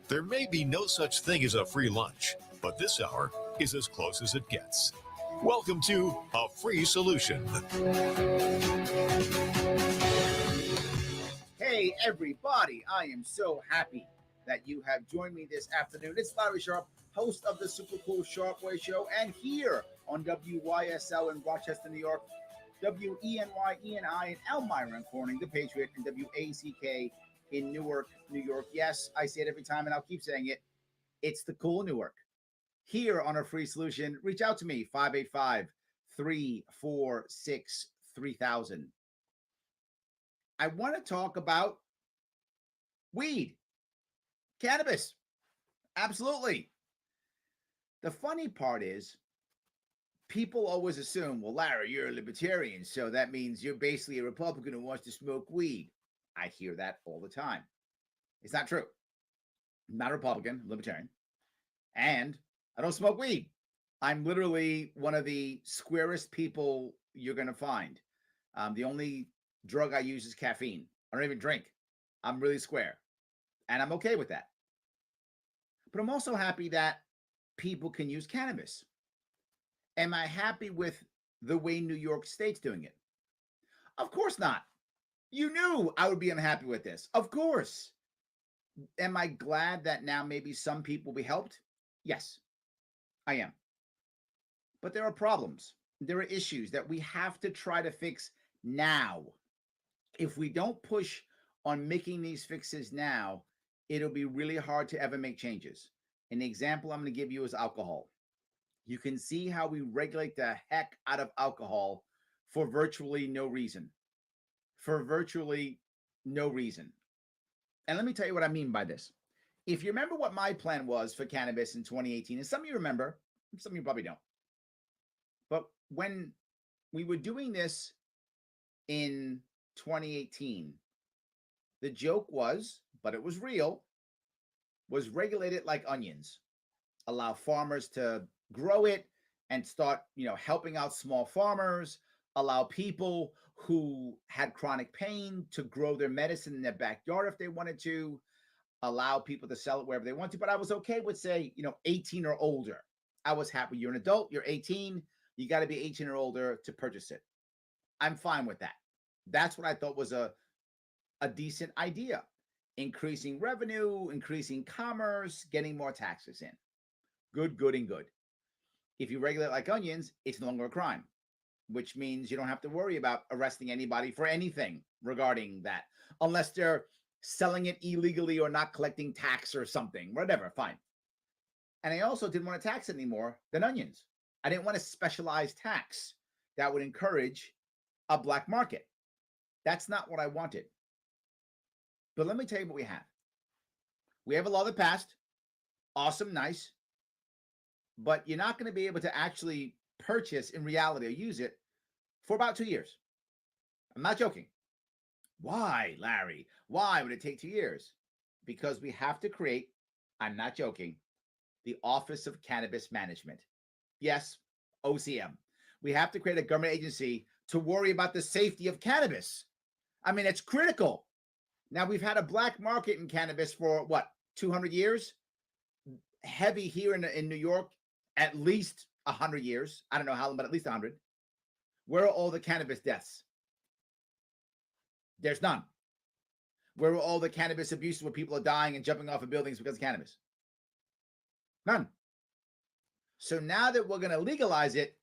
There may be no such thing as a free lunch, but this hour is as close as it gets. Welcome to A Free Solution. Hey, everybody. I am so happy that you have joined me this afternoon. It's Larry Sharp, host of the Super Cool Sharp Way Show, and here on WYSL in Rochester, New York, WENY, ENI in Elmira and Corning, The Patriot, and WACK in Newark, New York. Yes, I say it every time, and I'll keep saying it. It's the cool Newark. Here on A Free Solution, reach out to me, 585-346-3000. I want to talk about weed, cannabis. Absolutely. The funny part is people always assume, well, Larry, you're a libertarian, so that means you're basically a Republican who wants to smoke weed. I hear that all the time. It's not true. I'm not a Republican, I'm libertarian, and I don't smoke weed. I'm literally one of the squarest people you're going to find. The only drug I use is caffeine. I don't even drink. I'm really square, and I'm okay with that. But I'm also happy that people can use cannabis. Am I happy with the way New York State's doing it? Of course not. You knew I would be unhappy with this. Of course. Am I glad that now maybe some people will be helped? Yes, I am. But there are problems. There are issues that we have to try to fix now. If we don't push on making these fixes now, it'll be really hard to ever make changes. An example I'm going to give you is alcohol. You can see how we regulate the heck out of alcohol for virtually no reason. For virtually no reason. And let me tell you what I mean by this. If you remember what my plan was for cannabis in 2018, and some of you remember, some of you probably don't. But when we were doing this in 2018, the joke was, but it was real, was regulate it like onions. Allow farmers to grow it and start, helping out small farmers, allow people who had chronic pain to grow their medicine in their backyard if they wanted to, allow people to sell it wherever they want to. But I was okay with, say, 18 or older. I was happy. You're an adult, you're 18, you got to be 18 or older to purchase it. I'm fine with that. That's what I thought was a decent idea. Increasing revenue, increasing commerce, getting more taxes in. Good, good, and good. If you regulate like onions, it's no longer a crime, which means you don't have to worry about arresting anybody for anything regarding that, unless they're selling it illegally or not collecting tax or something, whatever, fine. And I also didn't want to tax it anymore than onions. I didn't want a specialized tax that would encourage a black market. That's not what I wanted. But let me tell you what we have. We have a law that passed. Awesome, nice. But you're not going to be able to actually purchase in reality or use it for about 2 years. I'm not joking. Why, Larry? Why would it take 2 years? Because we have to create, I'm not joking, the Office of Cannabis Management. Yes, OCM. We have to create a government agency to worry about the safety of cannabis. I mean, it's critical. Now, we've had a black market in cannabis for, 200 years? Heavy here in New York, at least 100 years. I don't know how long, but at least 100. Where are all the cannabis deaths? There's none. Where are all the cannabis abuses where people are dying and jumping off of buildings because of cannabis? None. So now that we're going to legalize it,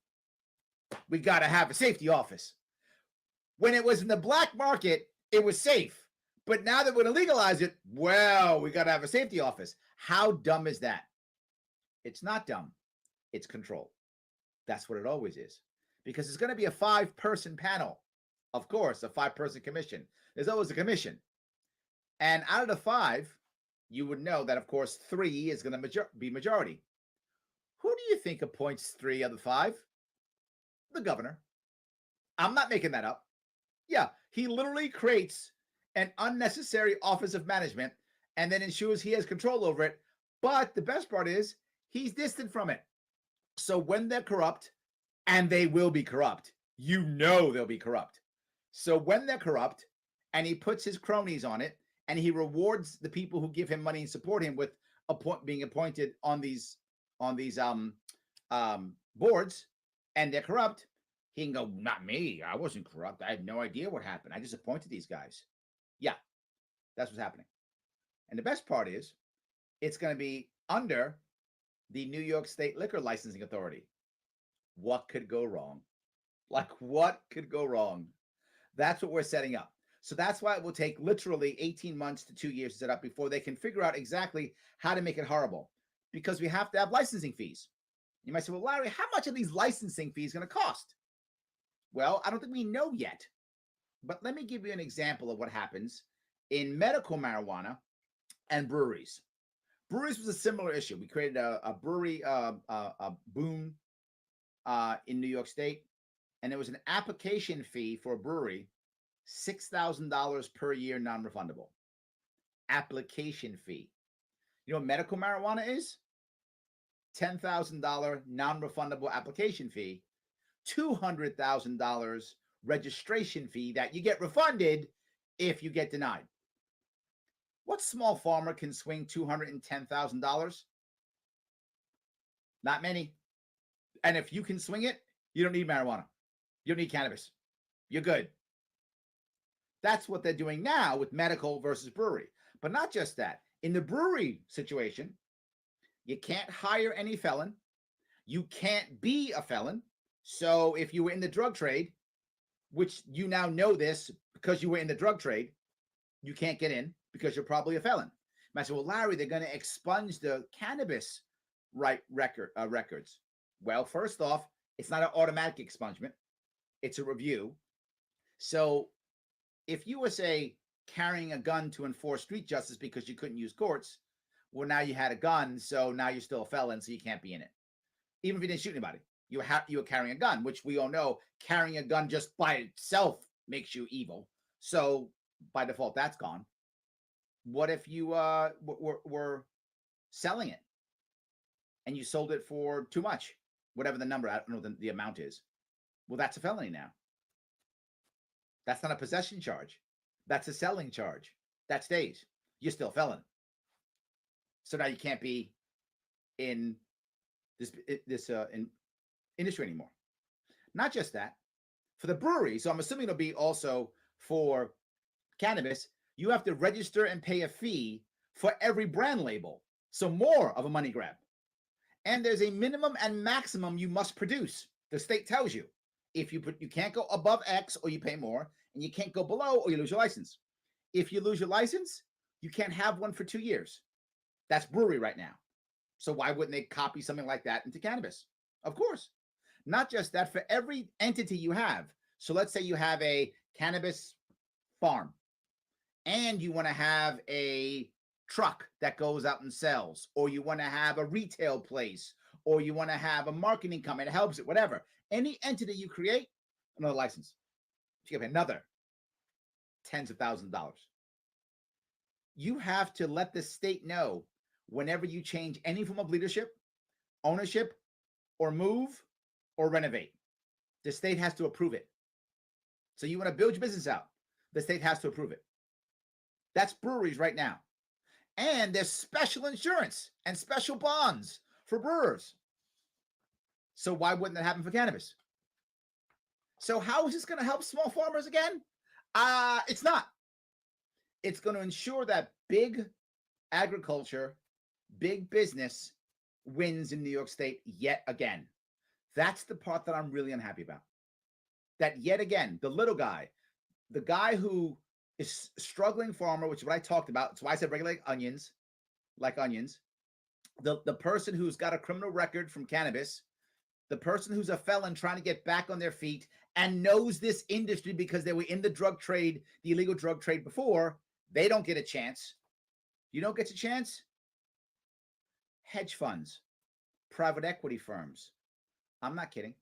we got to have a safety office. When it was in the black market, it was safe. But now that we're going to legalize it, well, we got to have a safety office. How dumb is that? It's not dumb. It's control. That's what it always is. Because it's going to be a 5-person panel. Of course, a 5-person commission. There's always a commission. And out of the 5, you would know that, of course, 3 is going to be majority. Who do you think appoints 3 of the 5? The governor. I'm not making that up. Yeah, he literally creates an unnecessary office of management and then ensures he has control over it. But the best part is he's distant from it. So when they're corrupt, and they will be corrupt, they'll be corrupt. So when they're corrupt and he puts his cronies on it and he rewards the people who give him money and support him with being appointed on these boards, and they're corrupt, he can go, not me. I wasn't corrupt. I had no idea what happened. I just appointed these guys. Yeah, that's what's happening. And the best part is it's going to be under the New York State Liquor Licensing Authority. What could go wrong? Like, what could go wrong? That's what we're setting up. So that's why it will take literally 18 months to 2 years to set up before they can figure out exactly how to make it horrible, because we have to have licensing fees. You might say, well, Larry, how much are these licensing fees going to cost? Well, I don't think we know yet, but let me give you an example of what happens in medical marijuana and breweries. Breweries was a similar issue. We created a brewery boom in New York State, and there was an application fee for a brewery, $6,000 per year, non-refundable. Application fee. You know what medical marijuana is? $10,000 non-refundable application fee, $200,000 registration fee that you get refunded if you get denied. What small farmer can swing $210,000? Not many. And if you can swing it, you don't need marijuana. You don't need cannabis. You're good. That's what they're doing now with medical versus brewery. But not just that. In the brewery situation, you can't hire any felon. You can't be a felon. So if you were in the drug trade, which you now know this because you were in the drug trade, you can't get in because you're probably a felon. I said, well, Larry, they're going to expunge the cannabis records. Well, first off, it's not an automatic expungement. It's a review. So if you were, say, carrying a gun to enforce street justice because you couldn't use courts, well, now you had a gun, so now you're still a felon, so you can't be in it. Even if you didn't shoot anybody, you were carrying a gun, which we all know carrying a gun just by itself makes you evil. So by default, that's gone. What if you were selling it and you sold it for too much, whatever the number, I don't know the amount is. Well, that's a felony now. That's not a possession charge. That's a selling charge. That stays. You're still a felon. So now you can't be in this industry anymore. Not just that. For the brewery, so I'm assuming it'll be also for cannabis, you have to register and pay a fee for every brand label. So more of a money grab. And there's a minimum and maximum you must produce. The state tells you. If you can't go above X or you pay more, and you can't go below or you lose your license. If you lose your license, you can't have one for 2 years. That's brewery right now. So why wouldn't they copy something like that into cannabis? Of course. Not just that, for every entity you have. So let's say you have a cannabis farm and you want to have a truck that goes out and sells, or you want to have a retail place, or you want to have a marketing company that helps it, whatever. Any entity you create, another license. You have another tens of thousands of dollars. You have to let the state know whenever you change any form of leadership, ownership, or move, or renovate. The state has to approve it. So you want to build your business out, the state has to approve it. That's breweries right now. And there's special insurance and special bonds for brewers. So why wouldn't that happen for cannabis? So how is this going to help small farmers again? It's not. It's going to ensure that big agriculture, big business wins in New York State yet again. That's the part that I'm really unhappy about. That yet again, the little guy, the guy who is a struggling farmer, which is what I talked about. That's why I said regulate onions, like onions. The person who's got a criminal record from cannabis, the person who's a felon trying to get back on their feet and knows this industry because they were in the drug trade, the illegal drug trade before, they don't get a chance. You don't get a chance? Hedge funds, private equity firms. I'm not kidding.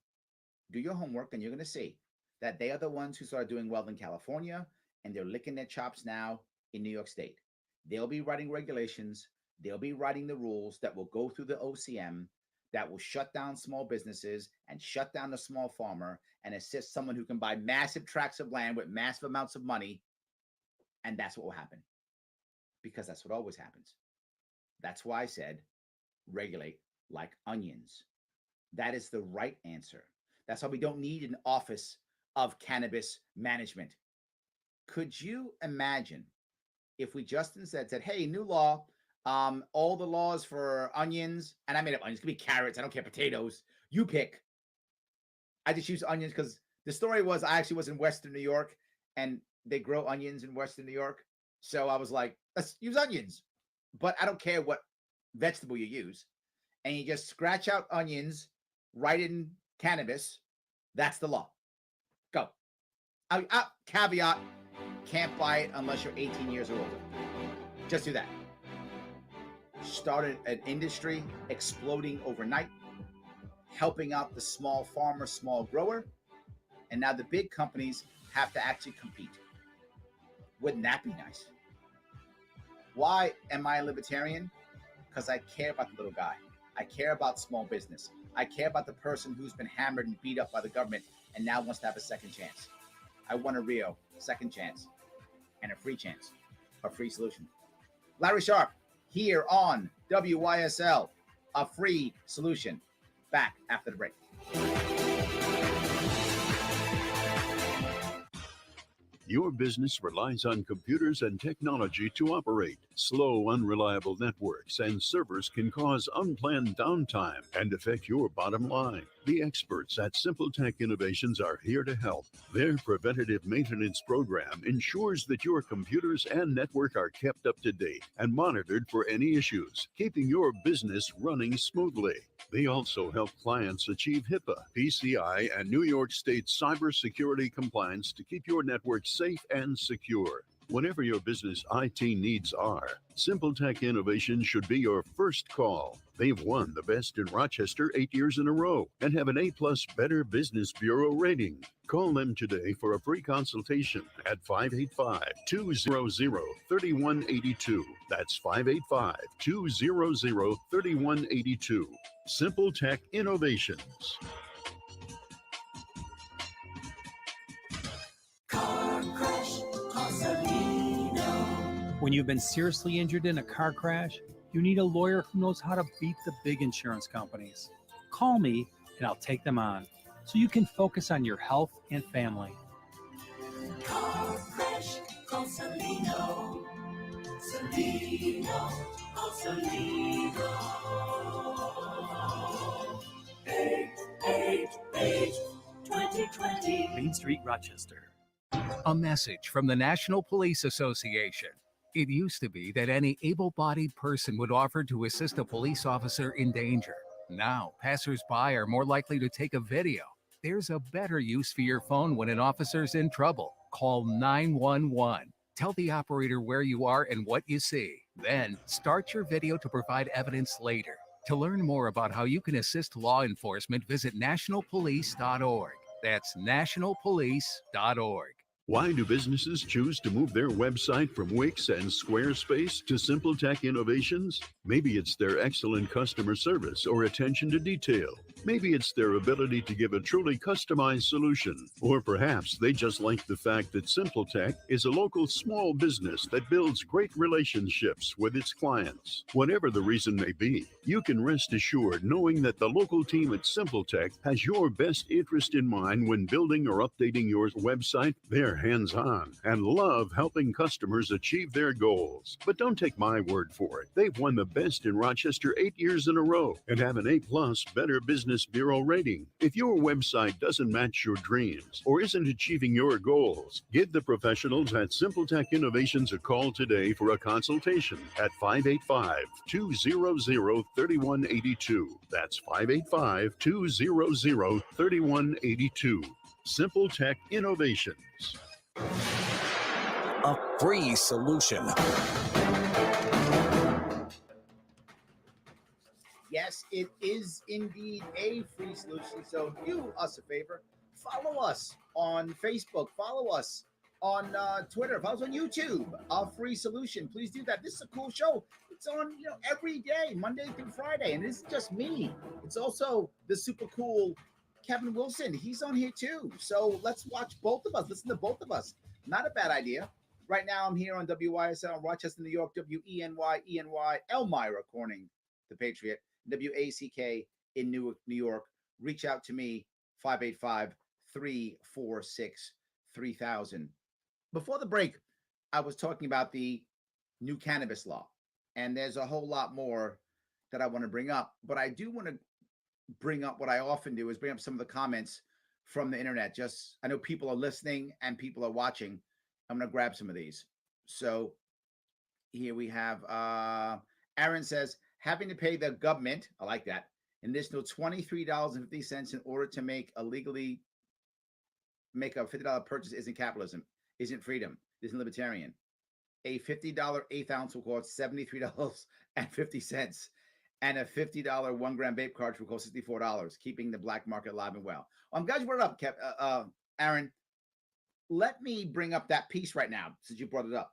Do your homework and you're going to see that they are the ones who started doing well in California, and they're licking their chops now in New York State. They'll be writing regulations. They'll be writing the rules that will go through the OCM, that will shut down small businesses and shut down the small farmer and assist someone who can buy massive tracts of land with massive amounts of money. And that's what will happen. because that's what always happens. That's why I said regulate like onions. That is the right answer. That's why we don't need an office of cannabis management. Could you imagine if we just instead said, hey, new law, all the laws for onions, and I made up onions, it could be carrots, I don't care, potatoes, you pick. I just use onions because the story was I actually was in Western New York and they grow onions in Western New York. So I was like, let's use onions. But I don't care what vegetable you use. And you just scratch out onions, write in cannabis. That's the law. Go. Caveat, can't buy it unless you're 18 years or older. Just do that. Started an industry exploding overnight, helping out the small farmer, small grower. And now the big companies have to actually compete. Wouldn't that be nice? Why am I a libertarian? Because I care about the little guy. I care about small business. I care about the person who's been hammered and beat up by the government and now wants to have a second chance. I want a Rio, second chance, and a free chance, a free solution. Larry Sharp, here on WYSL, a free solution. Back after the break. Your business relies on computers and technology to operate. Slow, unreliable networks and servers can cause unplanned downtime and affect your bottom line. The experts at Simple Tech Innovations are here to help. Their preventative maintenance program ensures that your computers and network are kept up to date and monitored for any issues, keeping your business running smoothly. They also help clients achieve HIPAA, PCI, and New York State cybersecurity compliance to keep your network safe and secure. Whatever your business IT needs are, Simple Tech Innovations should be your first call. They've won the Best in Rochester 8 years in a row and have an A+ Better Business Bureau rating. Call them today for a free consultation at 585-200-3182. That's 585-200-3182. Simple Tech Innovations. Car crash, when you've been seriously injured in a car crash, you need a lawyer who knows how to beat the big insurance companies. Call me and I'll take them on so you can focus on your health and family. Car crash, call Salino. Salino, call Salino. 888-2020. Main Street, Rochester. A message from the National Police Association. It used to be that any able-bodied person would offer to assist a police officer in danger. Now, passers-by are more likely to take a video. There's a better use for your phone when an officer's in trouble. Call 911. Tell the operator where you are and what you see. Then, start your video to provide evidence later. To learn more about how you can assist law enforcement, visit nationalpolice.org. That's nationalpolice.org. Why do businesses choose to move their website from Wix and Squarespace to Simple Tech Innovations? Maybe it's their excellent customer service or attention to detail. Maybe it's their ability to give a truly customized solution. Or perhaps they just like the fact that Simple Tech is a local small business that builds great relationships with its clients. Whatever the reason may be, you can rest assured knowing that the local team at Simple Tech has your best interest in mind when building or updating your website. They're hands-on and love helping customers achieve their goals. But don't take my word for it. They've won the Best in Rochester 8 years in a row and have an A+ Better Business Bureau rating. If your website doesn't match your dreams or isn't achieving your goals, give the professionals at Simple Tech Innovations a call today for a consultation at 585-200-3182. That's 585-200-3182. Simple Tech Innovations. A free solution. Yes, it is indeed a free solution. So do us a favor. Follow us on Facebook. Follow us on Twitter. Follow us on YouTube. A free solution. Please do that. This is a cool show. It's on, every day, Monday through Friday. And this is just me. It's also the super cool Kevin Wilson. He's on here too. So let's watch both of us. Listen to both of us. Not a bad idea. Right now, I'm here on WYSL, Rochester, New York, WENY, Elmira, Corning, the Patriot, WACK in Newark, New York. Reach out to me, 585-346-3000. Before the break, I was talking about the new cannabis law, and there's a whole lot more that I want to bring up, but I do want to bring up what I often do is bring up some of the comments from the internet. Just, I know people are listening and people are watching. I'm going to grab some of these. So here we have, Aaron says, having to pay the government, I like that, an additional $23.50 in order to make a $50 purchase isn't capitalism, isn't freedom, isn't libertarian. A $50 eighth ounce will cost $73.50, and a $50 1 gram vape cartridge will cost $64, keeping the black market alive and well. I'm glad you brought it up, Aaron. Let me bring up that piece right now, since you brought it up.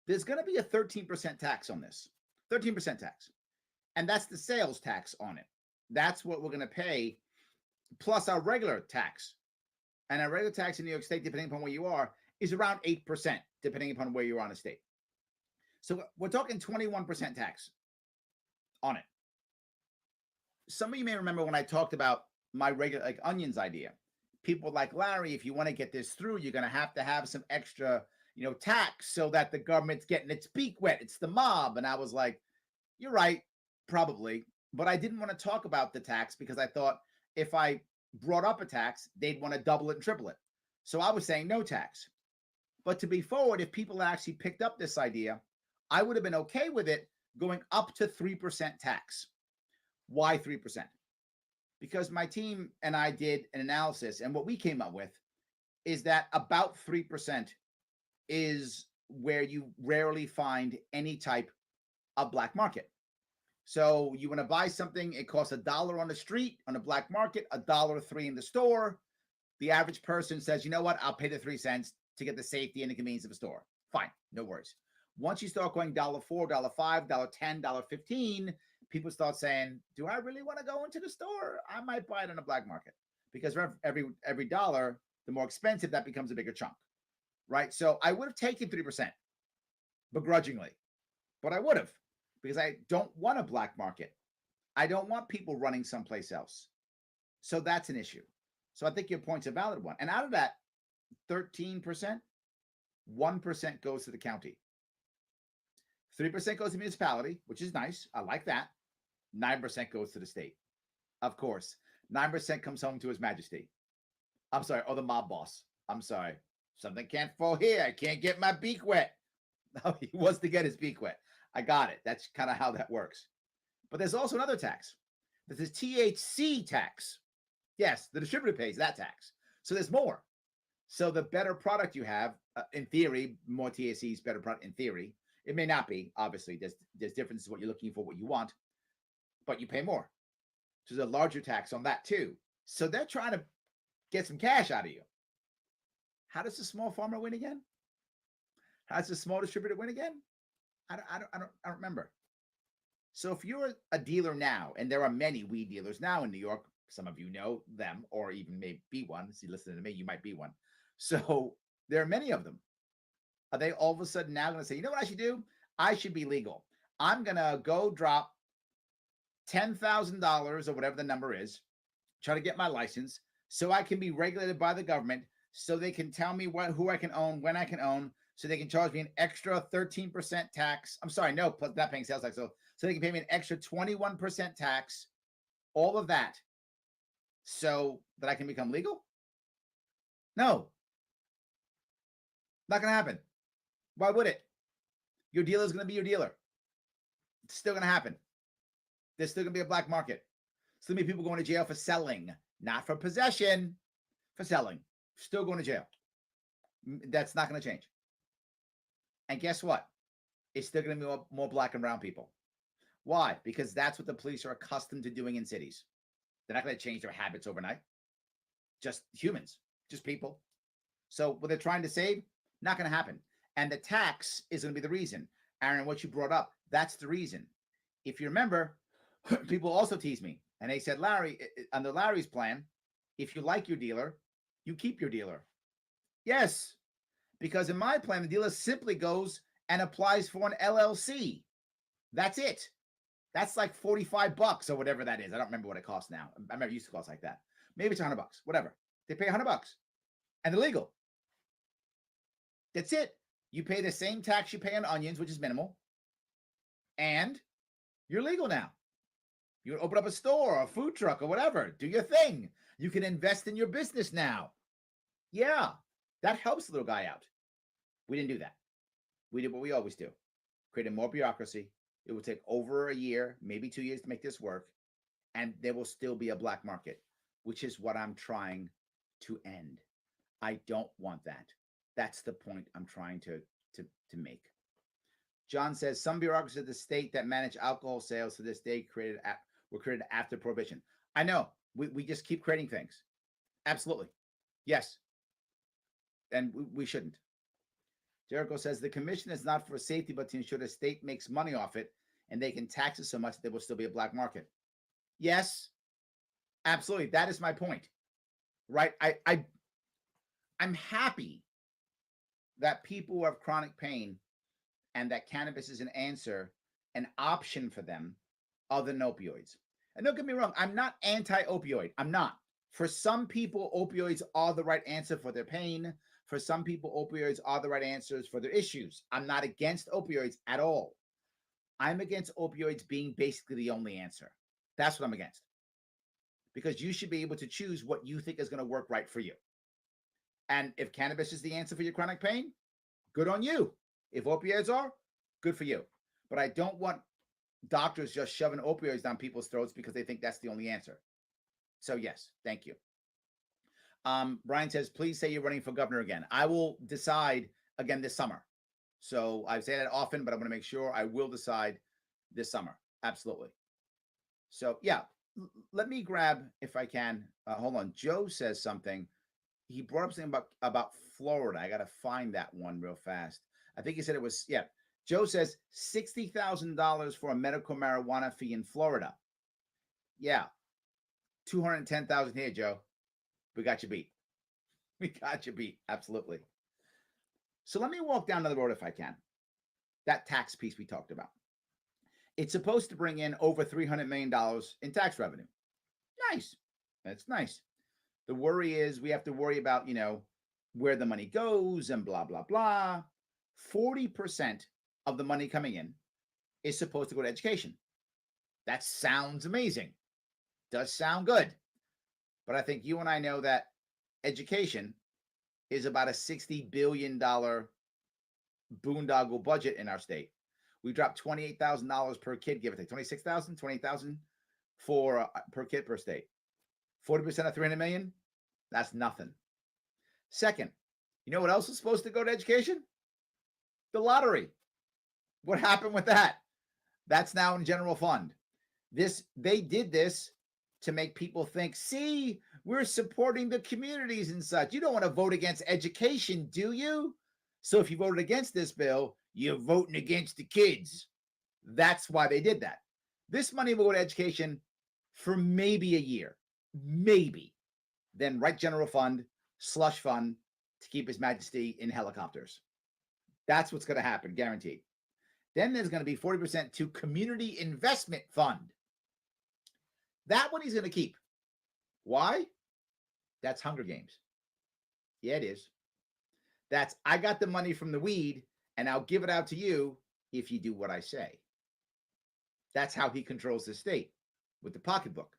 There's going to be a 13% tax on this, 13% tax. And that's the sales tax on it. That's what we're going to pay, plus our regular tax. And our regular tax in New York State, depending upon where you are, is around 8%, depending upon where you are in the state. So we're talking 21% tax on it. Some of you may remember when I talked about my regular, like onions idea. People like, Larry, if you want to get this through, you're going to have some extra, tax so that the government's getting its beak wet. It's the mob. And I was like, you're right, probably. But I didn't want to talk about the tax because I thought if I brought up a tax, they'd want to double it and triple it. So I was saying no tax. But to be forward, if people actually picked up this idea, I would have been okay with it going up to 3% tax. Why 3%? Because my team and I did an analysis, and what we came up with is that about 3% is where you rarely find any type of black market. So you want to buy something, it costs $1 on the street, on the black market, $1.03 in the store. The average person says, you know what, I'll pay the 3 cents to get the safety and the convenience of a store. Fine, no worries. Once you start going $4, $5, $10, $15, people start saying, do I really want to go into the store? I might buy it on the black market, because every dollar, the more expensive that becomes a bigger chunk, right? So I would have taken 3% begrudgingly, but I would have, because I don't want a black market. I don't want people running someplace else. So that's an issue. So I think your point's a valid one. And out of that 13%, 1% goes to the county. 3% goes to municipality, which is nice. I like that. 9% goes to the state. Of course, 9% comes home to His Majesty. I'm sorry, or the mob boss. I'm sorry. Something can't fall here. I can't get my beak wet. No, he wants to get his beak wet. I got it. That's kind of how that works. But there's also another tax. There's a THC tax. Yes, the distributor pays that tax. So there's more. So the better product you have, in theory, more THC is better product in theory. It may not be, obviously. There's differences in what you're looking for, what you want, but you pay more. So there's a larger tax on that too. So they're trying to get some cash out of you. How does the small farmer win again? How does the small distributor win again? I don't remember. So if you're a dealer now, and there are many weed dealers now in New York, some of you know them, or even may be one. See, listening to me, you might be one. So there are many of them. Are they all of a sudden now going to say, you know what I should do? I should be legal. I'm going to go drop $10,000 or whatever the number is, try to get my license so I can be regulated by the government, so they can tell me who I can own, when I can own, so they can charge me an extra 13% tax. I'm sorry, no, plus not paying sales tax. So they can pay me an extra 21% tax, all of that, so that I can become legal? No. Not going to happen. Why would it? Your dealer is going to be your dealer. It's still going to happen. There's still going to be a black market. Still going to be people going to jail for selling, not for possession, for selling. Still going to jail. That's not going to change. And guess what? It's still going to be more black and brown people. Why? Because that's what the police are accustomed to doing in cities. They're not going to change their habits overnight. Just humans, just people. So what they're trying to save, not going to happen. And the tax is going to be the reason. Aaron, what you brought up, that's the reason. If you remember, people also tease me. And they said, Larry, under Larry's plan, if you like your dealer, you keep your dealer. Yes, Because in my plan, the dealer simply goes and applies for an LLC. That's it. That's like $45 or whatever that is. I don't remember what it costs now. I remember it used to cost like that. Maybe it's $100, whatever. They pay $100 and they're legal. That's it. You pay the same tax you pay on onions, which is minimal, and you're legal now. You can open up a store or a food truck or whatever. Do your thing. You can invest in your business now. Yeah, that helps the little guy out. We didn't do that. We did what we always do. Created more bureaucracy. It will take over a year, maybe 2 years to make this work, and there will still be a black market, which is what I'm trying to end. I don't want that. That's the point I'm trying to make. John says some bureaucracies of the state that manage alcohol sales to this day were created after prohibition. I know. We just keep creating things. Absolutely. Yes. And we shouldn't. Jericho says the commission is not for safety, but to ensure the state makes money off it and they can tax it so much that there will still be a black market. Yes, absolutely. That is my point, right? I'm happy that people who have chronic pain and that cannabis is an answer, an option for them other than opioids. And don't get me wrong, I'm not anti-opioid. I'm not. For some people, opioids are the right answer for their pain. For some people, opioids are the right answers for their issues. I'm not against opioids at all. I'm against opioids being basically the only answer. That's what I'm against. Because you should be able to choose what you think is going to work right for you. And if cannabis is the answer for your chronic pain, good on you. If opioids are, good for you. But I don't want doctors just shoving opioids down people's throats because they think that's the only answer. So yes, thank you. Brian says, please say you're running for governor again. I will decide again this summer. So I say that often, but I'm going to make sure I will decide this summer. Absolutely. So yeah, let me grab, if I can, hold on. Joe says something. He brought up something about Florida. I got to find that one real fast. I think he said it was, yeah. Joe says $60,000 for a medical marijuana fee in Florida. Yeah. 210,000 here, Joe. We got you beat. We got you beat. Absolutely. So let me walk down the road if I can. That tax piece we talked about. It's supposed to bring in over $300 million in tax revenue. Nice. That's nice. The worry is we have to worry about, where the money goes and blah, blah, blah. 40% of the money coming in is supposed to go to education. That sounds amazing. Does sound good. But I think you and I know that education is about a $60 billion boondoggle budget in our state. We dropped $28,000 per kid, give or take. 26,000, 28,000 for per kid per state. 40% of 300 million, that's nothing. Second, you know what else is supposed to go to education? The lottery. What happened with that? That's now in general fund. They did this to make people think, see, we're supporting the communities and such. You don't want to vote against education, do you? So if you voted against this bill, you're voting against the kids. That's why they did that. This money will go to education for maybe a year, maybe. Then write general fund, slush fund to keep His Majesty in helicopters. That's what's going to happen, guaranteed. Then there's going to be 40% to community investment fund. That one he's going to keep. Why? That's Hunger Games. Yeah, it is. That's, I got the money from the weed and I'll give it out to you if you do what I say. That's how he controls the state, with the pocketbook.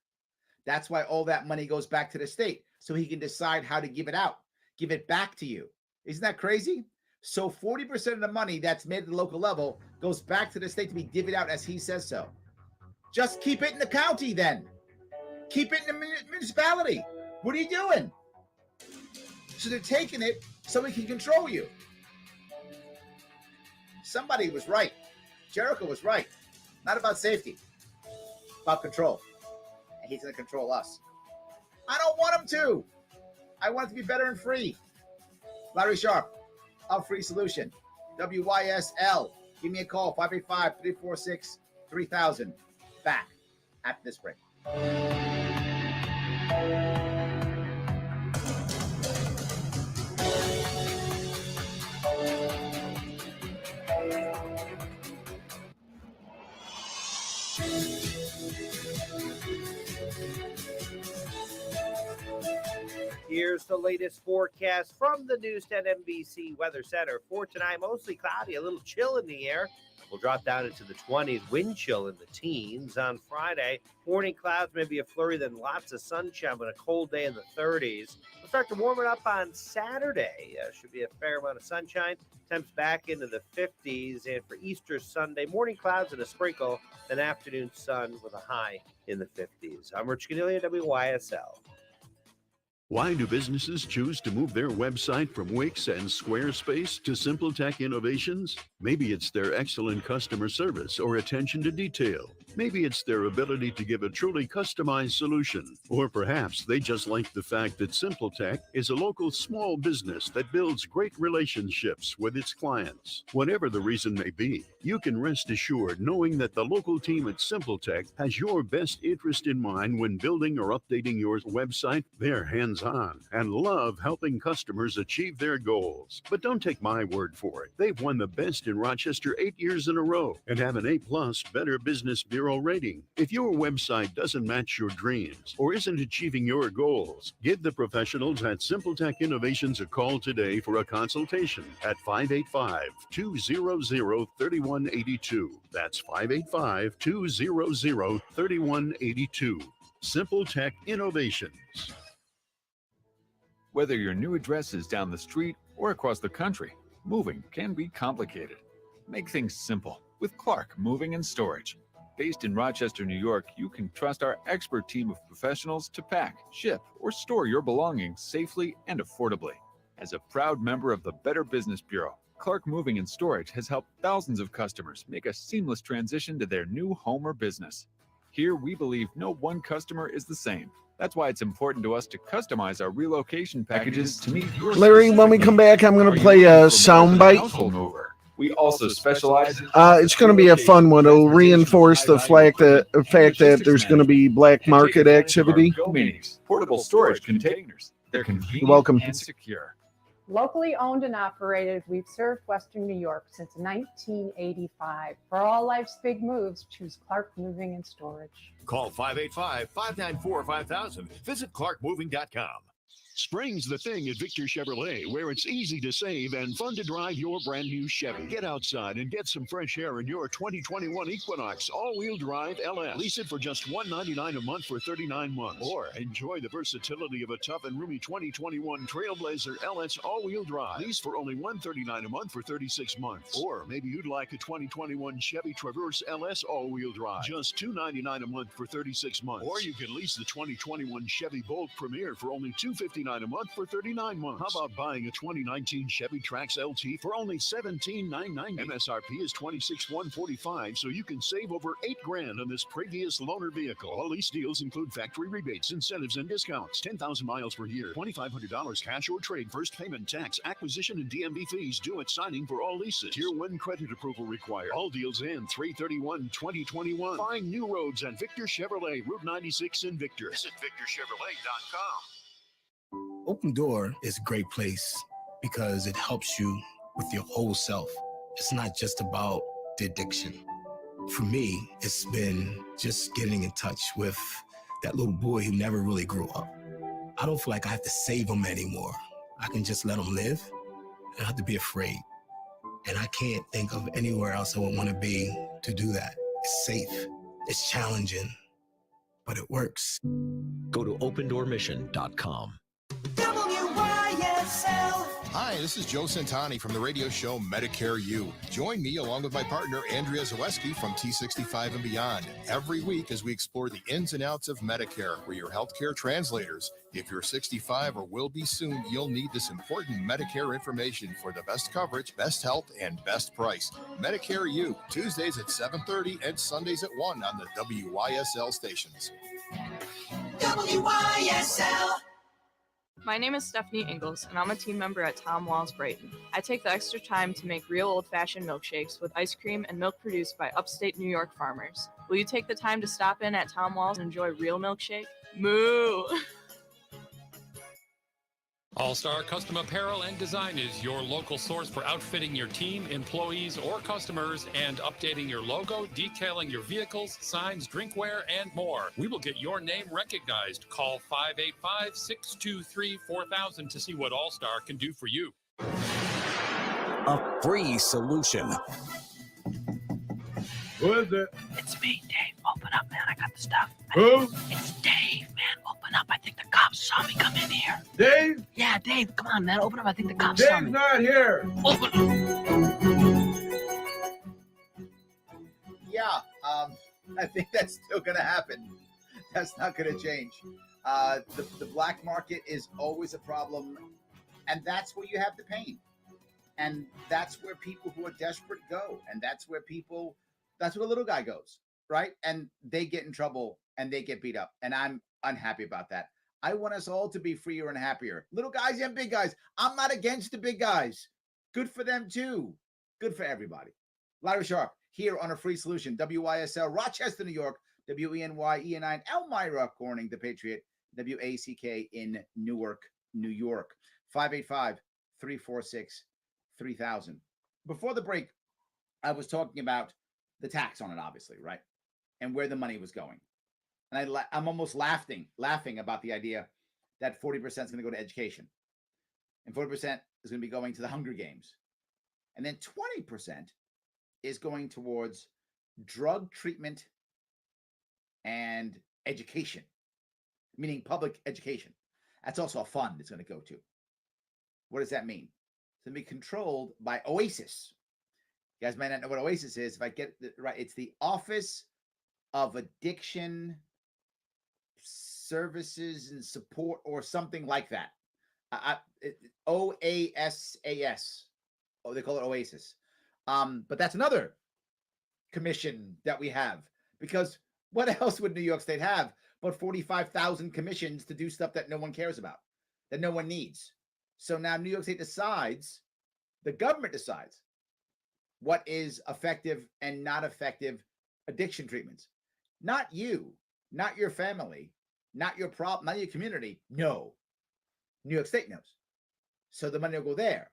That's why all that money goes back to the state, so he can decide how to give it out, give it back to you. Isn't that crazy? So 40% of the money that's made at the local level goes back to the state to be divvied out as he says so. Just keep it in the county then. Keep it in the municipality. What are you doing? So they're taking it so he can control you. Somebody was right. Jericho was right. Not about safety, about control. And he's going to control us. I don't want him to. I want it to be better and free. Larry Sharp, a free solution. WYSL. Give me a call, 585-346-3000. Back after this break. Here's the latest forecast from the News 10 NBC Weather Center. For tonight, mostly cloudy, a little chill in the air. We'll drop down into the 20s, wind chill in the teens. On Friday, morning clouds, maybe a flurry, then lots of sunshine, but a cold day in the 30s. We'll start to warm it up on Saturday. Should be a fair amount of sunshine. Temps back into the 50s. And for Easter Sunday, morning clouds and a sprinkle, then afternoon sun with a high in the 50s. I'm Rich Cornelia, WYSL. Why do businesses choose to move their website from Wix and Squarespace to SimpleTech Innovations? Maybe it's their excellent customer service or attention to detail. Maybe it's their ability to give a truly customized solution. Or perhaps they just like the fact that SimpleTech is a local small business that builds great relationships with its clients. Whatever the reason may be, you can rest assured knowing that the local team at SimpleTech has your best interest in mind when building or updating your website. They're hands-on and love helping customers achieve their goals. But don't take my word for it. They've won the best in Rochester 8 years in a row and have an A+ Better Business Bureau rating. If your website doesn't match your dreams or isn't achieving your goals, give the professionals at SimpleTech Innovations a call today for a consultation at 585-200-3182. That's 585-200-3182. SimpleTech Innovations. Whether your new address is down the street or across the country, moving can be complicated. Make things simple with Clark Moving and Storage. Based in Rochester, New York, you can trust our expert team of professionals to pack, ship, or store your belongings safely and affordably. As a proud member of the Better Business Bureau, Clark Moving and Storage has helped thousands of customers make a seamless transition to their new home or business. Here, we believe no one customer is the same. That's why it's important to us to customize our relocation packages to meet your Larry, when we come back, I'm going to play a soundbite. We also specialize in it's going to be a fun one. It'll reinforce the fact that there's going to be black market activity. Portable storage containers. They're convenient Welcome. and secure. Locally owned and operated, we've served Western New York since 1985. For all life's big moves, choose Clark Moving and Storage. Call 585-594-5000. Visit clarkmoving.com. Spring's the thing at Victor Chevrolet, where it's easy to save and fun to drive your brand new Chevy. Get outside and get some fresh air in your 2021 Equinox all-wheel drive LS. Lease it for just $199 a month for 39 months. Or enjoy the versatility of a tough and roomy 2021 Trailblazer LS all-wheel drive. Lease for only $139 a month for 36 months. Or maybe you'd like a 2021 Chevy Traverse LS all-wheel drive. Just $299 a month for 36 months. Or you can lease the 2021 Chevy Bolt Premier for only $259 a month for 39 months. How about buying a 2019 Chevy Trax LT for only $17,990? MSRP is $26,145, so you can save over $8,000 on this previous loaner vehicle. All lease deals include factory rebates, incentives, and discounts. 10,000 miles per year, $2,500 cash or trade, first payment, tax, acquisition, and DMV fees due at signing for all leases. Tier 1 credit approval required. All deals end 3/31/2021. Find new roads at Victor Chevrolet, Route 96 in Victor. Visit VictorChevrolet.com. Open Door is a great place because it helps you with your whole self. It's not just about the addiction. For me, it's been just getting in touch with that little boy who never really grew up. I don't feel like I have to save him anymore. I can just let him live. I don't have to be afraid. And I can't think of anywhere else I would want to be to do that. It's safe. It's challenging, but it works. Go to opendoormission.com. WYSL. Hi, this is Joe Santani from the radio show Medicare U. Join me along with my partner Andrea Zaweski from T65 and Beyond every week as we explore the ins and outs of Medicare. We're your healthcare translators. If you're 65 or will be soon, you'll need this important Medicare information for the best coverage, best health, and best price. Medicare U, Tuesdays at 7:30 and Sundays at 1 on the WYSL stations. WYSL. My name is Stephanie Ingalls, and I'm a team member at Tom Walls Brighton. I take the extra time to make real old-fashioned milkshakes with ice cream and milk produced by upstate New York farmers. Will you take the time to stop in at Tom Walls and enjoy real milkshake? Moo! All-Star Custom Apparel and Design is your local source for outfitting your team, employees, or customers and updating your logo, detailing your vehicles, signs, drinkware, and more. We will get your name recognized. Call 585-623-4000 to see what All-Star can do for you. A free solution. Who is it? It's me, Dave. Open up, man. I got the stuff. Who? It's Dave, man. Open up. I think the cops saw me come in here. Dave? Yeah, Dave. Come on, man. Open up. I think the cops saw me. Dave's not here. Open Yeah, I think that's still going to happen. That's not going to change. The black market is always a problem, and that's where you have the pain. And that's where people who are desperate go. And that's where the little guy goes, right? And they get in trouble and they get beat up. And I'm unhappy about that. I want us all to be freer and happier. Little guys and big guys. I'm not against the big guys. Good for them too. Good for everybody. Larry Sharp here on A Free Solution. WYSL, Rochester, New York. WENY, EN9, Elmira, Corning, The Patriot. WACK in Newark, New York. 585-346-3000. Before the break, I was talking about the tax on it, obviously, right? And where the money was going. And I'm almost laughing about the idea that 40% is going to go to education. And 40% is going to be going to the Hunger Games. And then 20% is going towards drug treatment and education, meaning public education. That's also a fund it's going to go to. What does that mean? It's going to be controlled by OASIS. You guys might not know what OASIS is. If I get it right, it's the Office of Addiction Services and Support or something like that. OASAS. Oh, they call it OASIS. But that's another commission that we have, because what else would New York State have but 45,000 commissions to do stuff that no one cares about, that no one needs? So now New York State decides, the government decides what is effective and not effective addiction treatments. Not you, not your family, not your problem, not your community. No, New York State knows. So the money will go there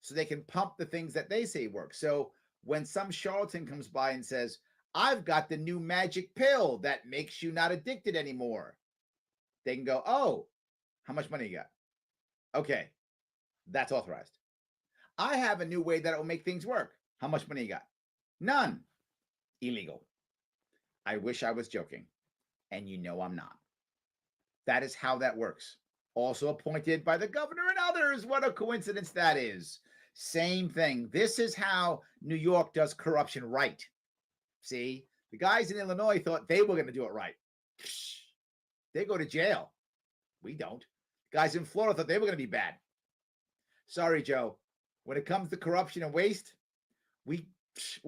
so they can pump the things that they say work. So when some charlatan comes by and says, I've got the new magic pill that makes you not addicted anymore, they can go, oh, how much money you got? Okay, that's authorized. I have a new way that will make things work. How much money you got? None. Illegal. I wish I was joking. And you know I'm not. That is how that works. Also appointed by the governor and others. What a coincidence that is. Same thing. This is how New York does corruption right. See, the guys in Illinois thought they were going to do it right. They go to jail. We don't. Guys in Florida thought they were going to be bad. Sorry, Joe. When it comes to corruption and waste, we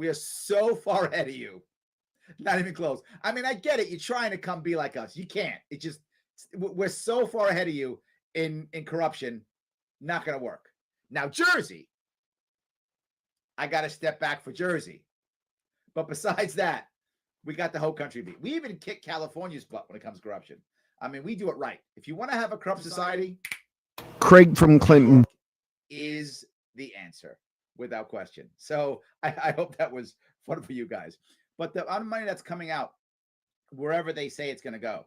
are so far ahead of you. Not even close. I mean, I get it. You're trying to come be like us. You can't. It just, we're so far ahead of you in corruption. Not going to work. Now, Jersey, I got to step back for Jersey. But besides that, we got the whole country beat. We even kick California's butt when it comes to corruption. I mean, we do it right. If you want to have a corrupt society, Craig from Clinton is the answer without question. So I hope that was fun for you guys. But the amount of money that's coming out, wherever they say it's going to go,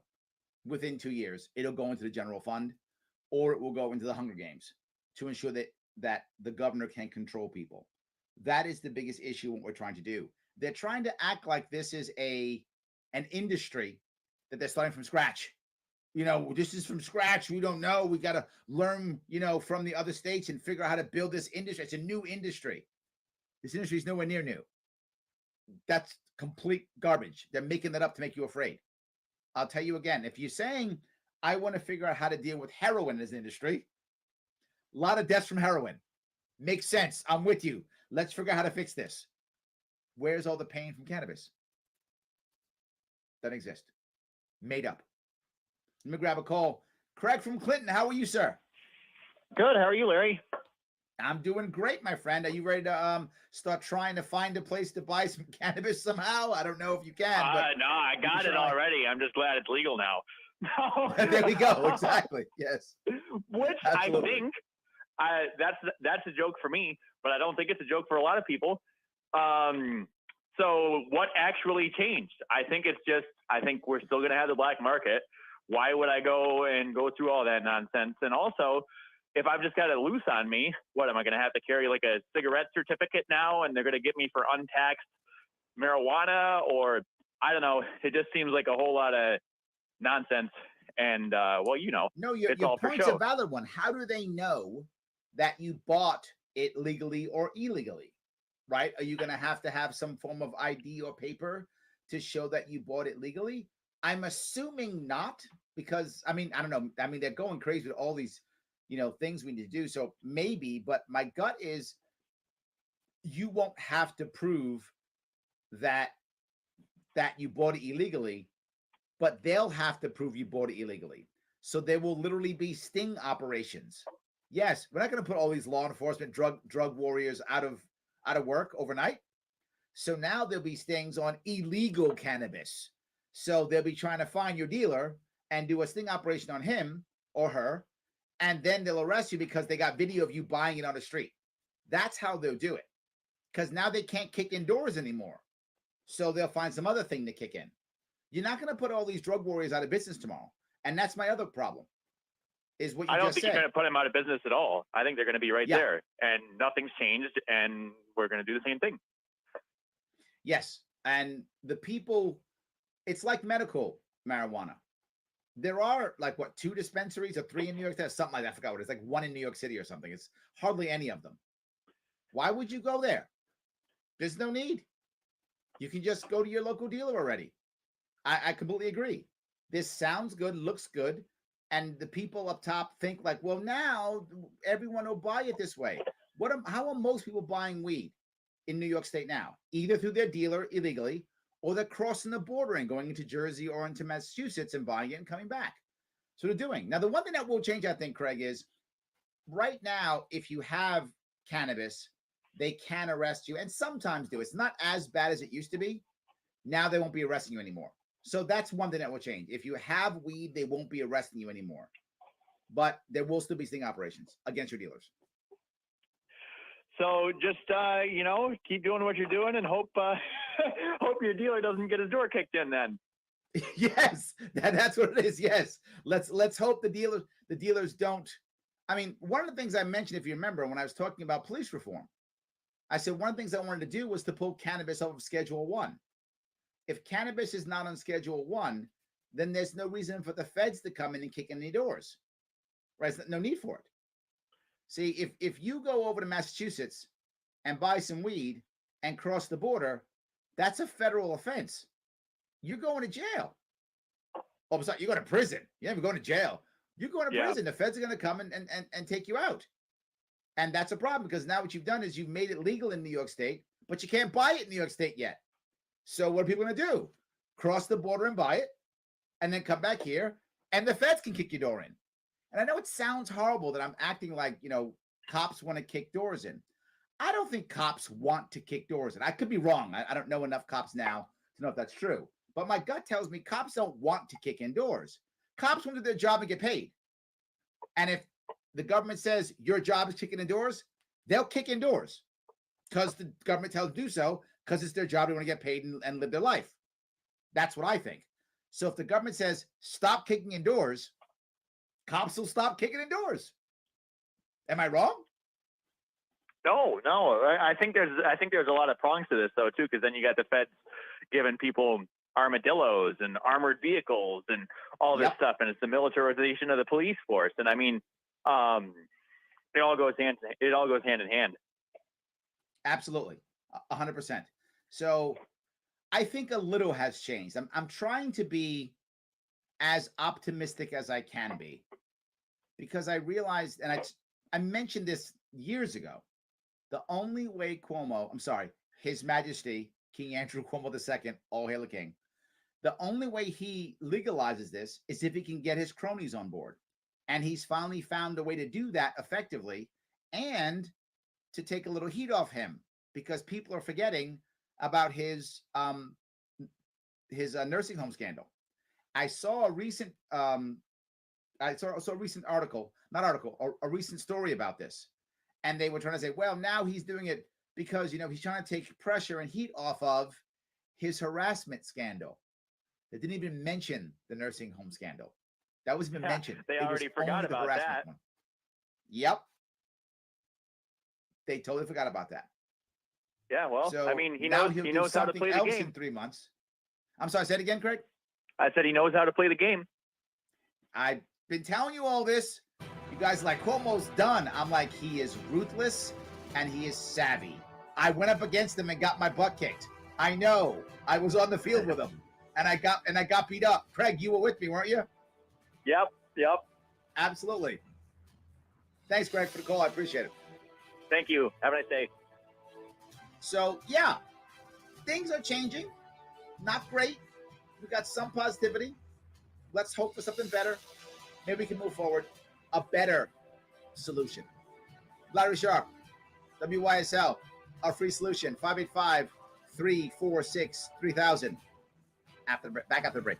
within 2 years, it'll go into the general fund, or it will go into the Hunger Games to ensure that the governor can control people. That is the biggest issue what we're trying to do. They're trying to act like this is an industry that they're starting from scratch. You know, this is from scratch. We don't know. We got to learn, from the other states and figure out how to build this industry. It's a new industry. This industry is nowhere near new. That's complete garbage. They're making that up to make you afraid. I'll tell you again, if you're saying, I want to figure out how to deal with heroin as an industry, a lot of deaths from heroin. Makes sense. I'm with you. Let's figure out how to fix this. Where's all the pain from cannabis? Doesn't exist. Made up. Let me grab a call. Craig from Clinton, how are you, sir? Good. How are you, Larry? I'm doing great, my friend. Are you ready to start trying to find a place to buy some cannabis somehow? I don't know if you can. But no, I got it already. I'm just glad it's legal now. No. There we go. Exactly. Yes. Which Absolutely. I think that's a joke for me, but I don't think it's a joke for a lot of people. So what actually changed? I think we're still going to have the black market. Why would I go through all that nonsense? And also, if I've just got it loose on me, what am I going to have to carry like a cigarette certificate now? And they're going to get me for untaxed marijuana, or I don't know. It just seems like a whole lot of nonsense. And No, your it's all for point's show. a valid one. How do they know that you bought it legally or illegally? Right? Are you going to have some form of ID or paper to show that you bought it legally? I'm assuming not, because I don't know. I mean, they're going crazy with all these, things we need to do. So maybe, but my gut is you won't have to prove that you bought it illegally, but they'll have to prove you bought it illegally. So there will literally be sting operations. Yes, we're not going to put all these law enforcement drug warriors out of work overnight. So now there'll be stings on illegal cannabis. So they'll be trying to find your dealer and do a sting operation on him or her, and then they'll arrest you because they got video of you buying it on the street. That's how they'll do it, because now they can't kick indoors anymore. So they'll find some other thing to kick in. You're not going to put all these drug warriors out of business tomorrow. And that's my other problem, is what you I don't just think said. you're going to put them out of business at all. I think they're going to be right there, and nothing's changed, and we're going to do the same thing. Yes. And the people, it's like medical marijuana. There are 2 dispensaries or 3 in New York? There's something like that. I forgot what it is. Like 1 in New York City or something. It's hardly any of them. Why would you go there? There's no need. You can just go to your local dealer already. I completely agree. This sounds good, looks good. And the people up top think well, now everyone will buy it this way. How are most people buying weed in New York State now? Either through their dealer illegally, or they're crossing the border and going into Jersey or into Massachusetts and buying it and coming back. So they're doing. Now, the one thing that will change, I think, Craig, is right now, if you have cannabis, they can arrest you and sometimes do. It's not as bad as it used to be. Now they won't be arresting you anymore. So that's one thing that will change. If you have weed, they won't be arresting you anymore. But there will still be sting operations against your dealers. So just keep doing what you're doing and hope hope your dealer doesn't get his door kicked in then. Yes, that's what it is. Yes, let's hope the dealers don't. I mean, one of the things I mentioned, if you remember, when I was talking about police reform, I said one of the things I wanted to do was to pull cannabis off of Schedule 1. If cannabis is not on Schedule 1, then there's no reason for the feds to come in and kick in any doors. Right? There's no need for it. See, if you go over to Massachusetts and buy some weed and cross the border, that's a federal offense. You're going to jail. Oh, sorry, you're going to prison. You're never going to jail. You're going to prison. The feds are going to come and take you out. And that's a problem, because now what you've done is you've made it legal in New York State, but you can't buy it in New York State yet. So what are people going to do? Cross the border and buy it, and then come back here, and the feds can kick your door in. And I know it sounds horrible that I'm acting like, cops want to kick doors in. I don't think cops want to kick doors in. I could be wrong. I don't know enough cops now to know if that's true. But my gut tells me cops don't want to kick in doors. Cops want to do their job and get paid. And if the government says your job is kicking in doors, they'll kick in doors because the government tells them to do so, because it's their job. They want to get paid and live their life. That's what I think. So if the government says stop kicking in doors, cops will stop kicking in doors. Am I wrong? No. I think there's a lot of prongs to this though too, because then you got the feds giving people armadillos and armored vehicles and all this stuff, and it's the militarization of the police force. And I mean, it all goes hand in hand. Absolutely, 100%. So I think a little has changed. I'm trying to be as optimistic as I can be, because I realized, and I mentioned this years ago, the only way His Majesty King Andrew Cuomo II, all hail the king, the only way he legalizes this is if he can get his cronies on board. And he's finally found a way to do that effectively and to take a little heat off him, because people are forgetting about his nursing home scandal. I saw a recent I saw a recent article, a recent story about this. And they were trying to say, well, now he's doing it because, he's trying to take pressure and heat off of his harassment scandal. They didn't even mention the nursing home scandal. That was even mentioned. They It was already forgot only the about harassment that. one. Yep. They totally forgot about that. Yeah, well, So I mean, he now knows he'll he do knows how to something play the else game. in 3 months. I'm sorry, say it again, Craig. I said he knows how to play the game. I've been telling you all this. You guys are like, almost done. I'm like, he is ruthless and he is savvy. I went up against him and got my butt kicked. I know. I was on the field with him and I got beat up. Craig, you were with me, weren't you? Yep. Absolutely. Thanks, Craig, for the call. I appreciate it. Thank you. Have a nice day. So, yeah, things are changing. Not great. We got some positivity. Let's hope for something better. Maybe we can move forward. A better solution. Larry Sharp, WYSL, our free solution, 585-346-3000. Back after the break.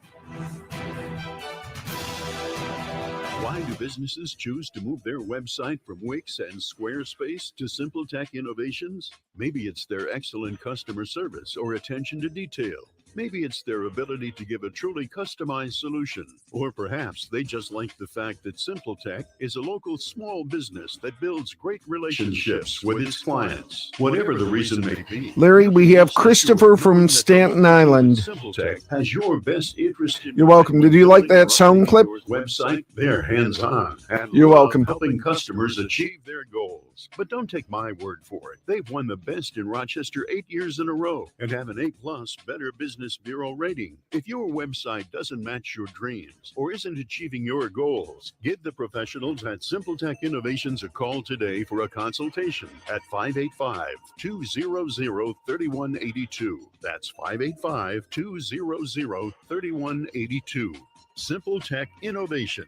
Why do businesses choose to move their website from Wix and Squarespace to Simple Tech Innovations? Maybe it's their excellent customer service or attention to detail. Maybe it's their ability to give a truly customized solution. Or perhaps they just like the fact that Simple Tech is a local small business that builds great relationships with its clients. Whatever the reason may be. Larry, we have Christopher from Staten Island. Simple Tech has your best interest in You're welcome. Did you like that sound clip? Website, they're hands-on and You're love welcome. helping customers achieve their goals. But don't take my word for it. They've won the best in Rochester 8 years in a row and have an A+ Better Business Bureau rating. If your website doesn't match your dreams or isn't achieving your goals, give the professionals at Simple Tech Innovations a call today for a consultation at 585-200-3182. That's 585-200-3182. Simple Tech Innovations.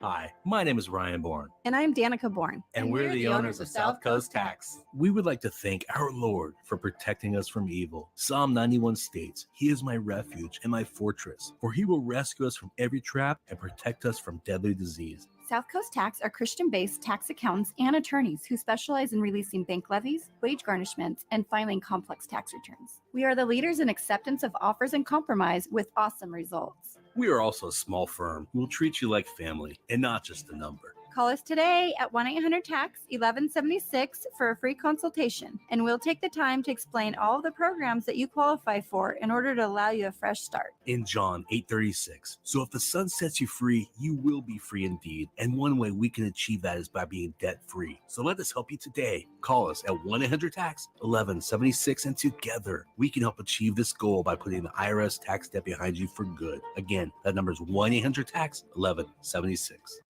Hi, my name is Ryan Bourne. And I'm Danica Bourne. And we're the owners of South Coast Tax. We would like to thank our Lord for protecting us from evil. Psalm 91 states, He is my refuge and my fortress, for He will rescue us from every trap and protect us from deadly disease. South Coast Tax are Christian-based tax accountants and attorneys who specialize in releasing bank levies, wage garnishments, and filing complex tax returns. We are the leaders in acceptance of offers and compromise with awesome results. We are also a small firm who will treat you like family and not just a number. Call us today at 1-800-TAX-1176 for a free consultation, and we'll take the time to explain all of the programs that you qualify for in order to allow you a fresh start. In John 8:36, so if the Son sets you free, you will be free indeed. And one way we can achieve that is by being debt-free. So let us help you today. Call us at 1-800-TAX-1176, and together we can help achieve this goal by putting the IRS tax debt behind you for good. Again, that number is 1-800-TAX-1176.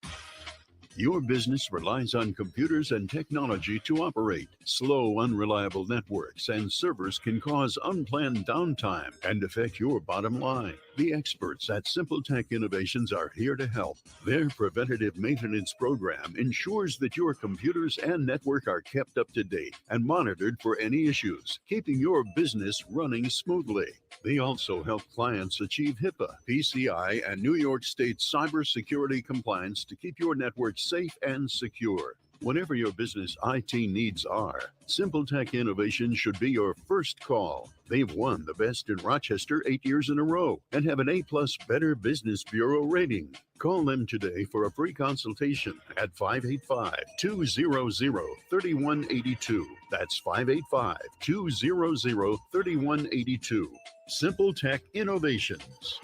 Your business relies on computers and technology to operate. Slow, unreliable networks and servers can cause unplanned downtime and affect your bottom line. The experts at Simple Tech Innovations are here to help. Their preventative maintenance program ensures that your computers and network are kept up to date and monitored for any issues, keeping your business running smoothly. They also help clients achieve HIPAA, PCI, and New York State cybersecurity compliance to keep your network safe and secure. Whatever your business IT needs are, Simple Tech Innovations should be your first call. They've won the best in Rochester 8 years in a row and have an A+ Better Business Bureau rating. Call them today for a free consultation at 585-200-3182. That's 585-200-3182. Simple Tech Innovations.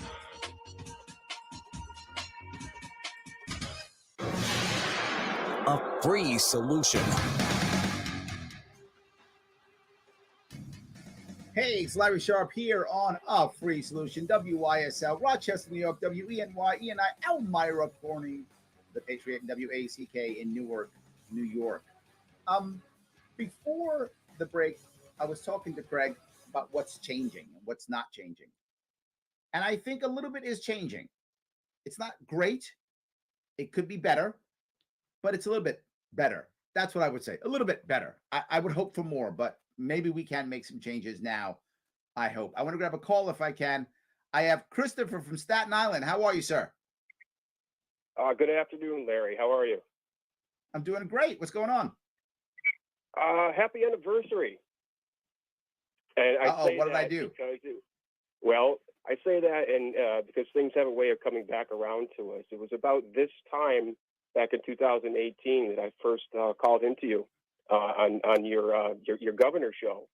A free solution. Hey, it's Larry Sharp here on A Free Solution, WYSL, Rochester, New York, WENY, ENI, Elmira, Corning, the Patriot, and WACK in Newark, New York. Before the break, I was talking to Craig about what's changing and what's not changing. And I think a little bit is changing. It's not great. It could be better, but it's a little bit better. That's what I would say. A little bit better. I would hope for more, but maybe we can make some changes now. I hope. I want to grab a call if I can. I have Christopher from Staten Island. How are you, sir? Good afternoon, Larry. How are you? I'm doing great. What's going on? Happy anniversary. And what did I do? Well, I say that because things have a way of coming back around to us. It was about this time back in 2018 that I first called into you on your governor show.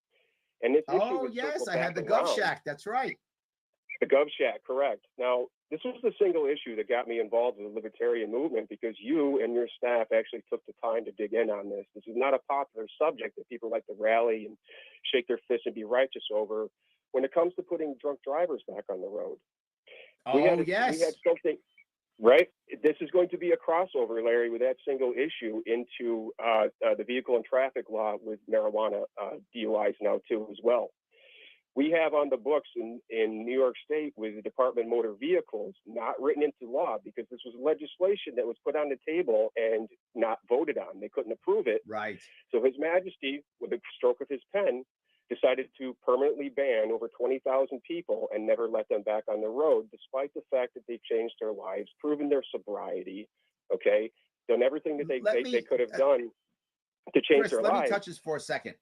And this issue was yes, I back had the around. Gov Shack. That's right. The Gov Shack, correct. Now, this was the single issue that got me involved in the libertarian movement because you and your staff actually took the time to dig in on this. This is not a popular subject that people like to rally and shake their fists and be righteous over when it comes to putting drunk drivers back on the road. We had something, right? This is going to be a crossover, Larry, with that single issue into the vehicle and traffic law with marijuana DUIs now too as well. We have on the books in New York State with the Department of Motor Vehicles, not written into law because this was legislation that was put on the table and not voted on. They couldn't approve it. Right. So His Majesty, with a stroke of his pen, decided to permanently ban over 20,000 people and never let them back on the road, despite the fact that they've changed their lives, proven their sobriety, okay, done everything that they could have done to change Chris, their let lives. me touch this for a second.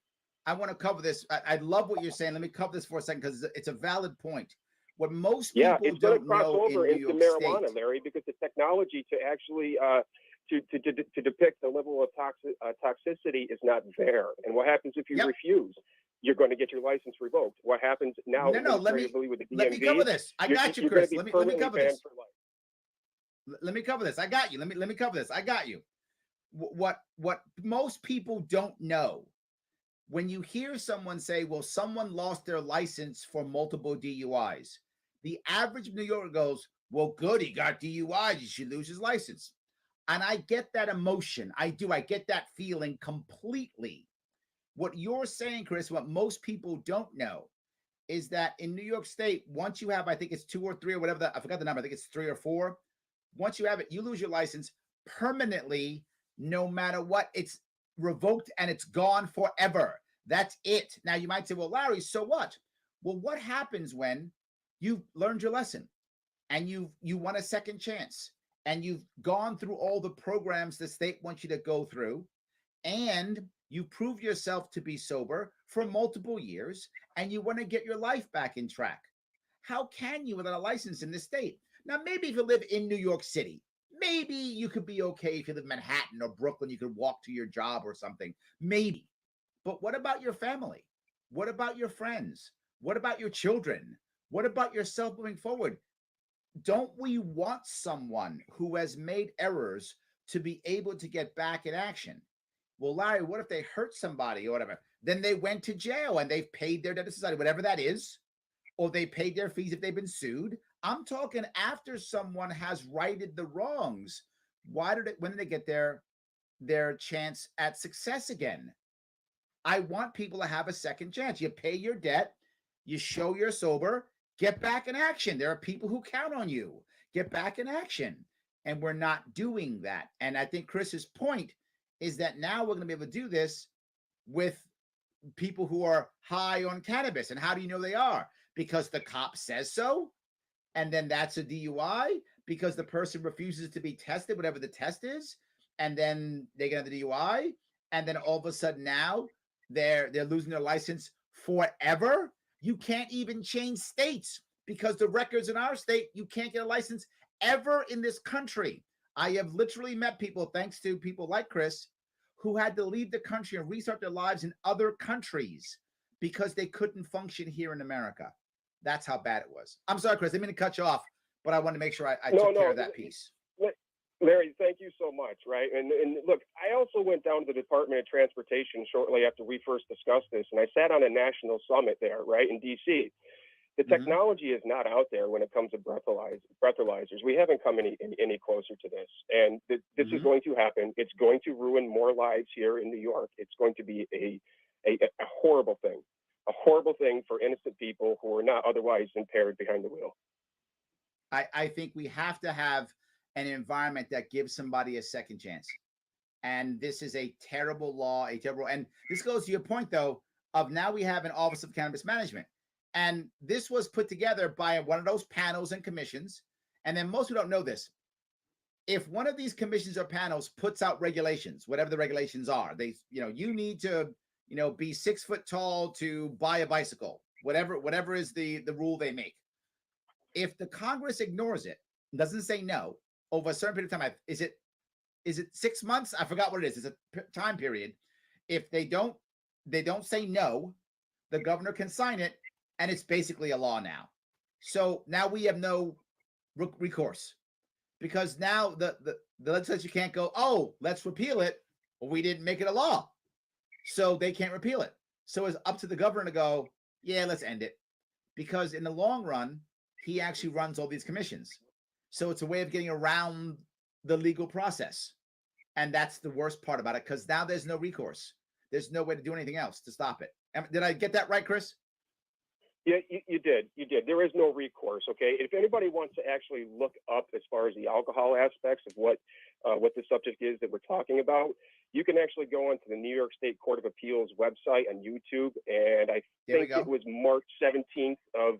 I want to cover this. I love what you're saying. Let me cover this for a second because it's a valid point. What most people it's going to don't cross know over in New into York marijuana, State, Larry, because the technology to actually to depict the level of toxicity is not there. And what happens if you refuse? You're going to get your license revoked. What happens now? No, let me cover this. I got you, Chris. Let me cover this. Let me cover this. I got you. Let me cover this. I got you. What most people don't know, when you hear someone say, well, someone lost their license for multiple DUIs, the average New Yorker goes, well, good, he got DUIs, he should lose his license. And I get that emotion. I do. I get that feeling completely. What you're saying, Chris, what most people don't know is that in New York State, once you have, I think it's 2 or 3 or whatever, I forgot the number, I think it's 3 or 4. Once you have it, you lose your license permanently, no matter what. It's revoked and it's gone forever. That's it. Now you might say, well, Larry, so what? Well, what happens when you've learned your lesson and you want a second chance and you've gone through all the programs the state wants you to go through and you prove yourself to be sober for multiple years and you want to get your life back in track? How can you without a license in this state? Now, maybe if you live in New York City, maybe you could be okay. If you live in Manhattan or Brooklyn, you could walk to your job or something, maybe. But what about your family? What about your friends? What about your children? What about yourself moving forward? Don't we want someone who has made errors to be able to get back in action? Well, Larry, what if they hurt somebody or whatever? Then they went to jail and they've paid their debt to society, whatever that is, or they paid their fees if they've been sued. I'm talking after someone has righted the wrongs. When did they get their chance at success again? I want people to have a second chance. You pay your debt, you show you're sober, get back in action. There are people who count on you. Get back in action. And we're not doing that. And I think Chris's point is that now we're going to be able to do this with people who are high on cannabis. And how do you know they are? Because the cop says so. And then that's a DUI because the person refuses to be tested, whatever the test is. And then they get the DUI. And then all of a sudden now they're losing their license forever. You can't even change states because the records in our state, you can't get a license ever in this country. I have literally met people, thanks to people like Chris, who had to leave the country and restart their lives in other countries because they couldn't function here in America. That's how bad it was. I'm sorry, Chris, I didn't mean to cut you off, but I wanted to make sure I took care of that piece. Larry, thank you so much, right? And look, I also went down to the Department of Transportation shortly after we first discussed this, and I sat on a national summit there, right, in D.C. The technology is not out there when it comes to breathalyzers. We haven't come any closer to this, and this is going to happen. It's going to ruin more lives here in New York. It's going to be a horrible thing for innocent people who are not otherwise impaired behind the wheel. I think we have to have an environment that gives somebody a second chance. And this is a terrible law, and this goes to your point, though, of now we have an Office of Cannabis Management. And this was put together by one of those panels and commissions. And then most people don't know this. If one of these commissions or panels puts out regulations, whatever the regulations are, they, you need to, be 6 foot tall to buy a bicycle, whatever is the rule they make. If the Congress ignores it, doesn't say no over a certain period of time, is it 6 months? I forgot what it is. It's a time period. If they don't say no, the governor can sign it, and it's basically a law now. So now we have no recourse, because now the legislature can't go, oh, let's repeal it. Well, we didn't make it a law, so they can't repeal it. So it's up to the governor to go, yeah, let's end it, because in the long run, he actually runs all these commissions. So it's a way of getting around the legal process. And that's the worst part about it, because now there's no recourse. There's no way to do anything else to stop it. Did I get that right, Chris? Yeah, you did. You did. There is no recourse. Okay. If anybody wants to actually look up as far as the alcohol aspects of what the subject is that we're talking about, you can actually go onto the New York State Court of Appeals website on YouTube, and I think it was March 17th of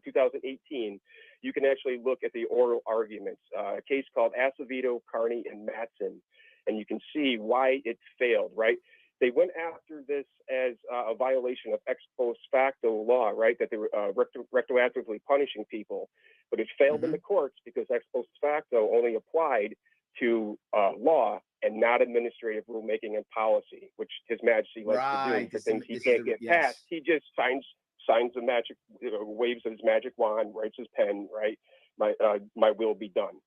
2018. You can actually look at the oral arguments, a case called Acevedo, Carney, and Mattson, and you can see why it failed, right? They went after this as a violation of ex post facto law, right? That they were retroactively punishing people, but it failed in the courts because ex post facto only applied to law and not administrative rulemaking and policy, which His Majesty likes to do for things he can't get past. He just signs the magic, waves his magic wand, writes his pen, right? My will be done,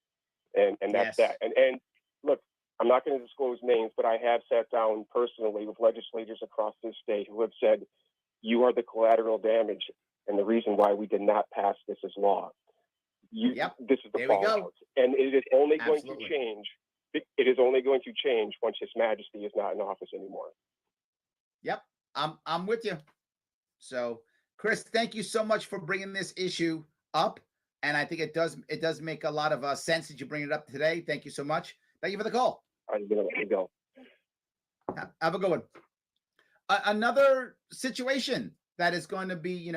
and that's that. And look, I'm not going to disclose names, but I have sat down personally with legislators across this state who have said, you are the collateral damage and the reason why we did not pass this as law. This is the fallout. And it is only going to change. It is only going to change once His Majesty is not in office anymore. Yep, I'm with you. So, Chris, thank you so much for bringing this issue up. And I think it does make a lot of sense that you bring it up today. Thank you so much. Thank you for the call. I'm going to let you go. Have a good one. Another situation that is going to be,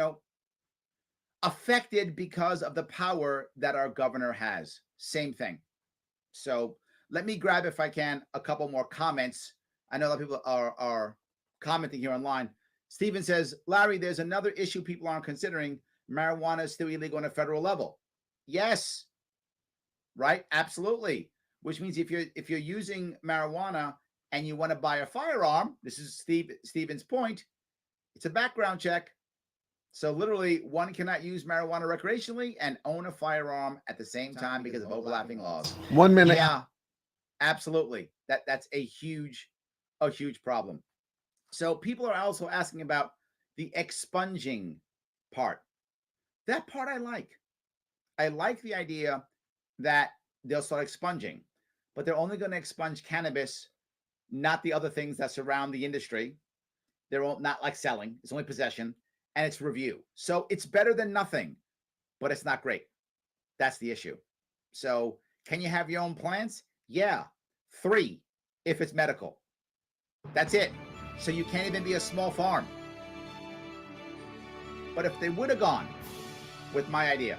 affected because of the power that our governor has. Same thing. So let me grab, if I can, a couple more comments. I know a lot of people are commenting here online. Steven says, Larry, there's another issue people aren't considering. Marijuana is still illegal on a federal level. Yes. Right? Absolutely. Which means if you're using marijuana and you want to buy a firearm, this is Steven's point, it's a background check. So literally, one cannot use marijuana recreationally and own a firearm at the same time because of overlapping laws. 1 minute. Yeah, absolutely. That's a huge problem. So people are also asking about the expunging part. That part I like. I like the idea that they'll start expunging, but they're only going to expunge cannabis, not the other things that surround the industry. They're all not like selling. It's only possession, and it's review. So it's better than nothing, but it's not great. That's the issue. So can you have your own plants? Yeah. 3 if it's medical. That's it. So you can't even be a small farm. But if they would have gone with my idea,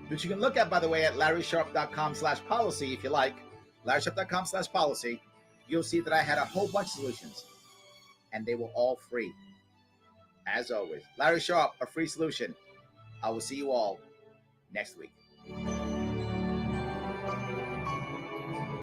which you can look at, by the way, at LarrySharp.com/policy if you like, LarrySharp.com/policy, you'll see that I had a whole bunch of solutions, and they were all free. As always, Larry Sharp, a free solution. I will see you all next week.